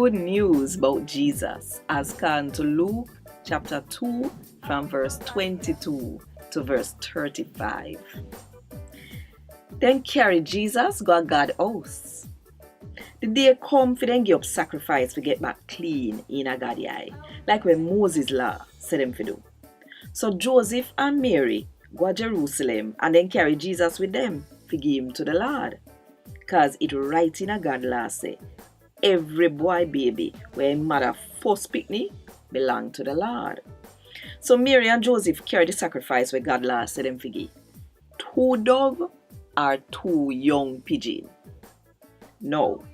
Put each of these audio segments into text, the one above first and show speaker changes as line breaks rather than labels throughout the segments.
good news about Jesus as come to Luke chapter 2 from verse 22 to verse 35. Then carry Jesus go to God's house. The day come for them give up sacrifice to get back clean in a God's eye, like when Moses' law said them to do. So Joseph and Mary go to Jerusalem and then carry Jesus with them to give him to the Lord. Because it right in a God law say, every boy baby where mother first picnic belong to the Lord. So Mary and Joseph carry the sacrifice where God law said them to give. 2 dove or 2 young pigeon. No,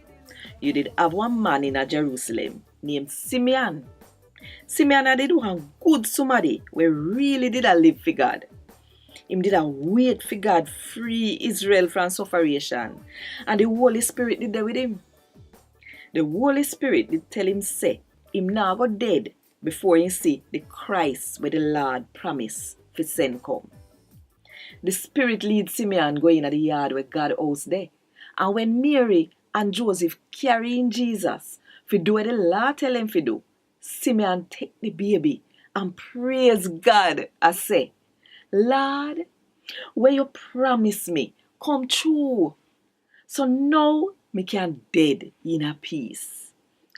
you did have one man in a Jerusalem named Simeon. Simeon did one good somebody where really did a live for God. Him did a wait for God free Israel from sufferation. And the Holy Spirit did that with him. The Holy Spirit did tell him say, him now go dead before he see the Christ where the Lord promised to send come. The Spirit lead Simeon go in at the yard where God house there. And when Mary and Joseph carrying Jesus for do what the Lord tell him to do, Simeon take the baby and praise God and say, Lord, where you promise me, come true. So now me can dead in a peace.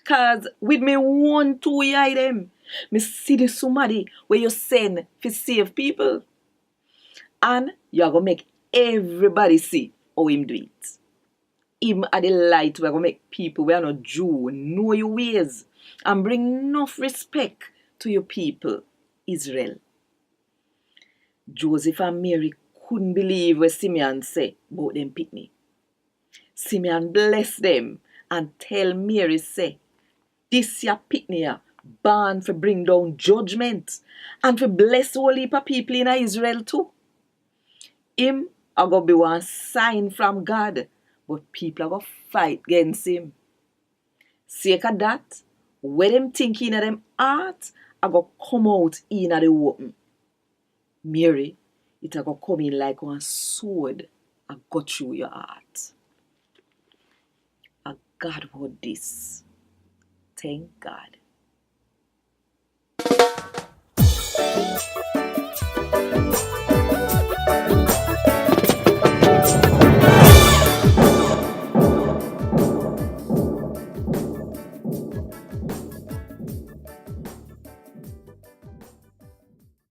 Cause with me 1-2 year them, me see the somebody where you send to save people. And you are going to make everybody see how him do it. Him are the light where going to make people who are not Jew know your ways and bring enough respect to your people, Israel. Joseph and Mary couldn't believe what Simeon said about them picnic. Simeon bless them and tell Mary say, this your picnic born for bring down judgment and for bless all heap of people in Israel too. Him are going to be one sign from God, but people are going to fight against him. Sake of that, when them thinking of them heart, are going to come out in the open. Mary, it are going to come in like one sword and go through your heart. A Gad Wod Dis. Thank God.